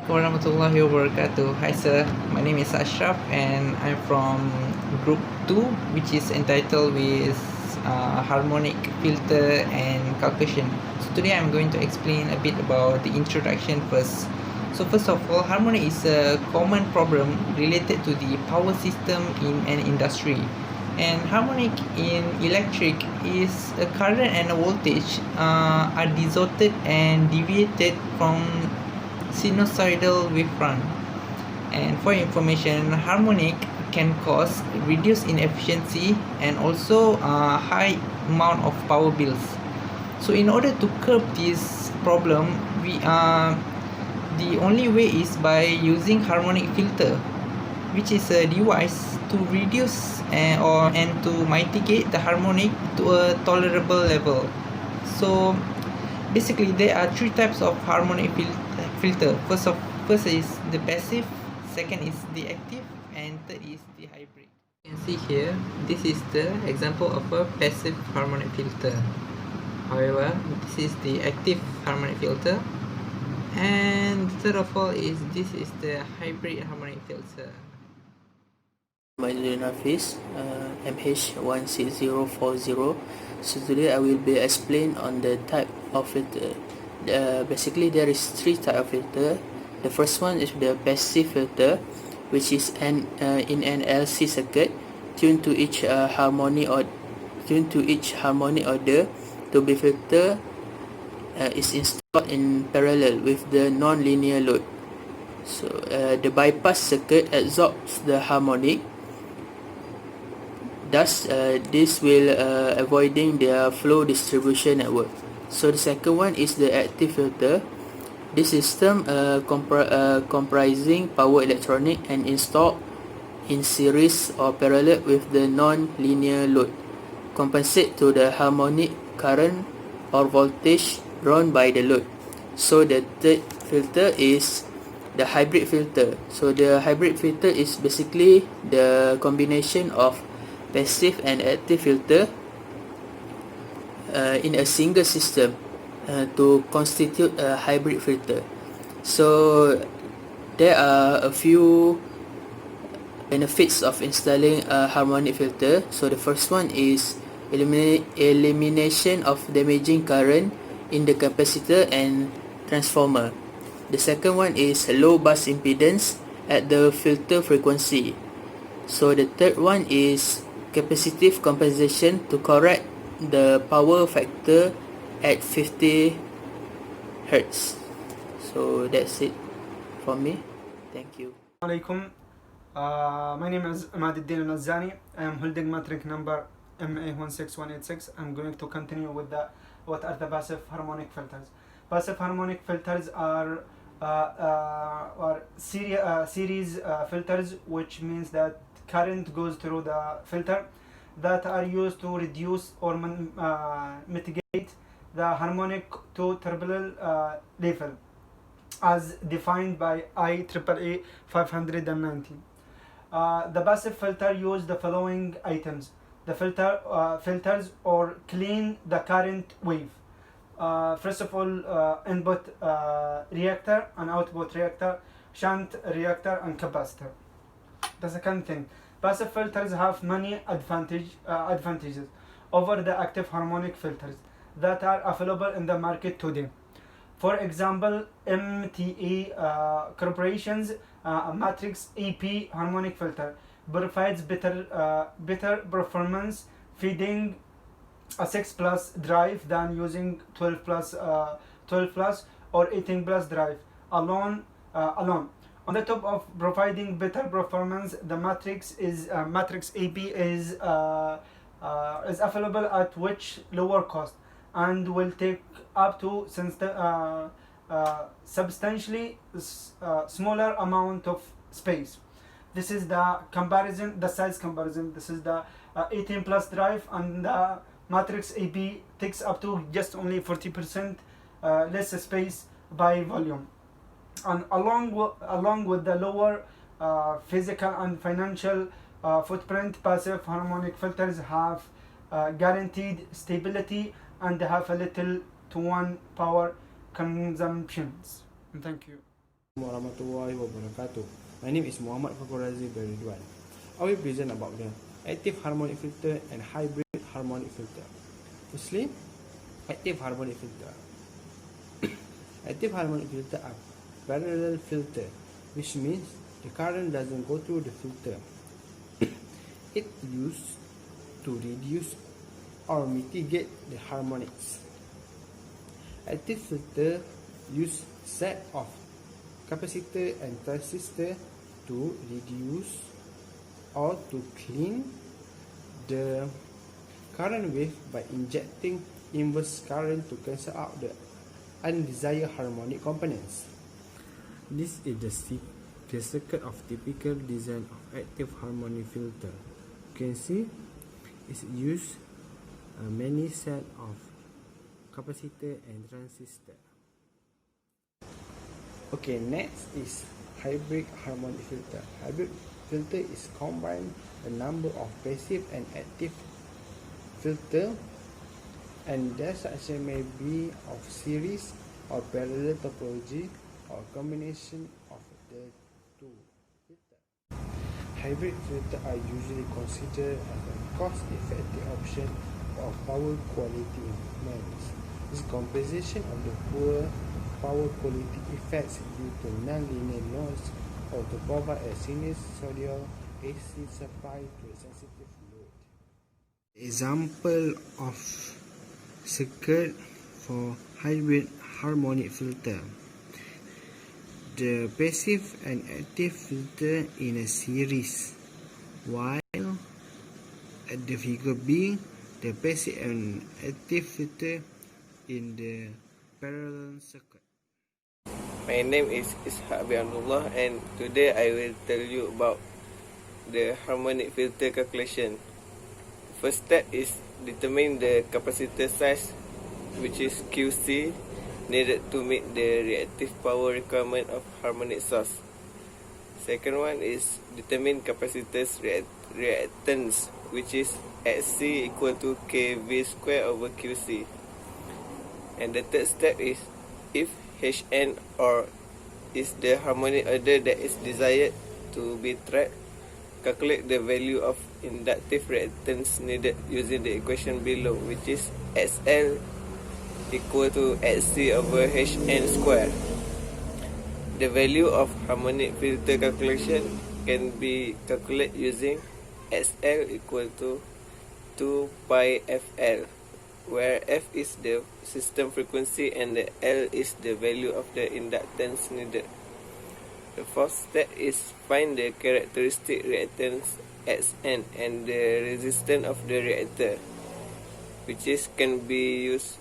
Warahmatullahi wabarakatuh. Hi sir, my name is Ashraf and I'm from group 2, which is entitled with harmonic filter and calculation. So today I'm going to explain a bit about the introduction first. So first of all, harmonic is a common problem related to the power system in an industry. And harmonic in electric is a current and a voltage are distorted and deviated from sinusoidal wavefront. And for information, harmonic can cause reduced inefficiency and also high amount of power bills. So in order to curb this problem, we the only way is by using harmonic filter, which is a device to reduce and to mitigate the harmonic to a tolerable level. So basically there are three types of harmonic filter. First is the passive, second is the active, and third is the hybrid. You can see here, this is the example of a passive harmonic filter. However, this is the active harmonic filter, and third of all is this is the hybrid harmonic filter. My name is MH16040. So today I will be explain on the type of filter. Basically there is three type of filter. The first one is the passive filter, which is in an LC circuit tuned to each harmonic order to be filter is installed in parallel with the non-linear load. So the bypass circuit absorbs the harmonic. Thus, this will avoiding their flow distribution network. So the second one is the active filter. This system comprising power electronic and installed in series or parallel with the non-linear load, compensate to the harmonic current or voltage drawn by the load. So the third filter is the hybrid filter. So the hybrid filter is basically the combination of passive and active filter in a single system to constitute a hybrid filter. So there are a few benefits of installing a harmonic filter. So the first one is elimination of damaging current in the capacitor and transformer. The second one is low bus impedance at the filter frequency. So the third one is capacitive compensation to correct the power factor at 50 Hz. So that's it from me. Thank you. Alaikum. My name is Ahmaduddin Al-Nazani. I am holding matric number MA16186. I'm going to continue with what are the passive harmonic filters. Passive harmonic filters are series filters, which means that current goes through the filter, that are used to reduce or mitigate the harmonic to terminal level as defined by IEEE 590. The passive filter use the following items. The filters or clean the current wave. First of all, input reactor and output reactor, shunt reactor and capacitor. The second thing, passive filters have many advantages over the active harmonic filters that are available in the market today. For example, MTA Corporation's Matrix EP harmonic filter provides better performance feeding a 6 plus drive than using 12 plus or 18 plus drive alone. On the top of providing better performance, the Matrix AP is available at which lower cost and will take up to substantially smaller amount of space. This is the size comparison. This is the 18 plus drive, and the Matrix AP takes up to just only 40% less space by volume. And along with the lower physical and financial footprint, passive harmonic filters have guaranteed stability and have a little to one power consumptions. And thank you. Warahmatullahi wabarakatuh. My name is Muhammad Fakhur Razi Beridwan. I will present about the active harmonic filter and hybrid harmonic filter. Firstly, active harmonic filter. Active harmonic filter are parallel filter, which means the current doesn't go through the filter. It used to reduce or mitigate the harmonics. Active filter use set of capacitor and transistor to reduce or to clean the current wave by injecting inverse current to cancel out the undesired harmonic components. This is the circuit of typical design of active harmonic filter. You can see it's used many set of capacitor and transistor. Okay, next is hybrid harmonic filter. Hybrid filter is combine a number of passive and active filter, and their structure may be of series or parallel topology or combination of the two filters. Hybrid filters are usually considered as a cost-effective option for power quality improvements. This compensation of the poor power quality effects due to non-linear noise or to provide a sinusoidal AC supply to a sensitive load. Example of circuit for hybrid harmonic filter. The passive and active filter in a series, while at the figure B, the passive and active filter in the parallel circuit. My name is Ishaq bin Abdullah, and today I will tell you about the harmonic filter calculation. First step is determine the capacitor size, which is QC, needed to meet the reactive power requirement of harmonic source. Second one is determine capacitor's reactance, which is Xc equal to kV square over QC. And the third step is if Hn or is the harmonic order that is desired to be tracked, calculate the value of inductive reactance needed using the equation below, which is Sl equal to Xc over Hn square. The value of harmonic filter calculation can be calculated using Sl equal to 2 pi Fl, where F is the system frequency and the L is the value of the inductance needed. The fourth step is find the characteristic reactance Xn and the resistance of the reactor, which is can be used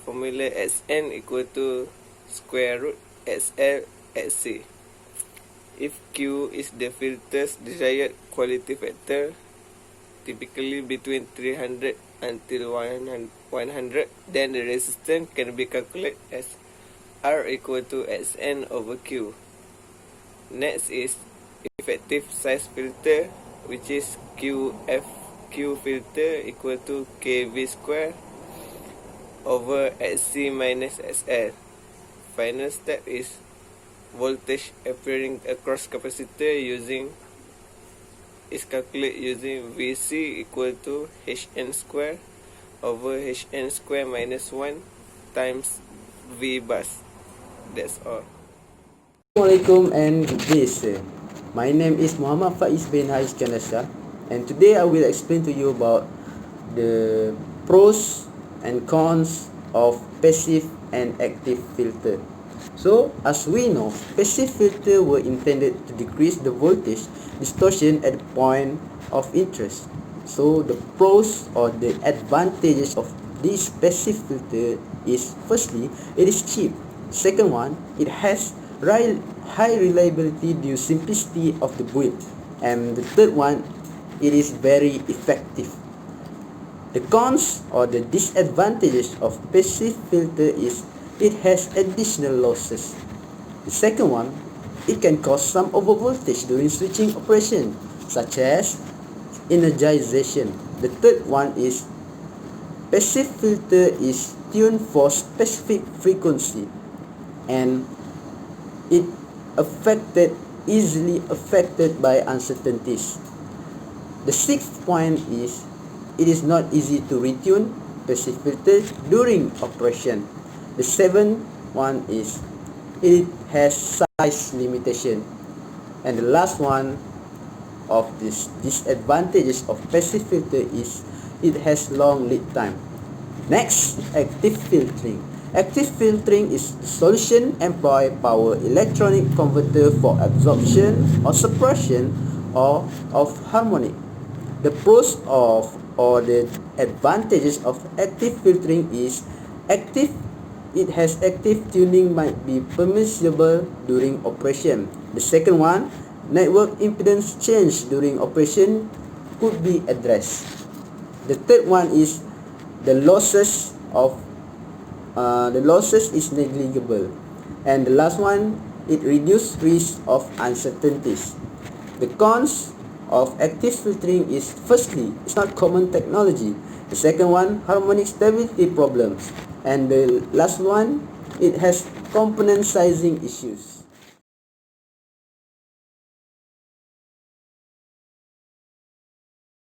formula Xn equal to square root Xl Xc. If Q is the filter's desired quality factor, typically between 300 until 100, then the resistance can be calculated as R equal to Xn over Q. Next is effective size filter, which is QFQ filter equal to kV square over Xc minus Xl. Final step is voltage appearing across capacitor is calculated using Vc equal to Hn square over Hn square minus 1 times V bus. That's all. Assalamualaikum and good day, sir. My name is Muhammad Faiz bin Haiz Kanasha, and today I will explain to you about the pros and cons of passive and active filter. So, as we know, passive filter were intended to decrease the voltage distortion at the point of interest. So, the pros or the advantages of this passive filter is, firstly, it is cheap. Second one, it has high reliability due to simplicity of the build. And the third one, it is very effective. The cons or the disadvantages of passive filter is it has additional losses. The second one, it can cause some overvoltage during switching operation, such as energization. The third one is passive filter is tuned for specific frequency, and it easily affected by uncertainties. The sixth point is it is not easy to retune passive filters during operation. The seventh one is it has size limitation. And the last one of this disadvantages of passive filter is it has long lead time. Next, active filtering. Active filtering is the solution employ power electronic converter for absorption or suppression of harmonic. The pros of or the advantages of active filtering is it has active tuning might be permissible during operation. The second one, network impedance change during operation could be addressed. The third one is the losses is negligible. And the last one, it reduces risk of uncertainties. The cons of active filtering is, firstly, it's not common technology. The second one, harmonic stability problems. And the last one, it has component sizing issues.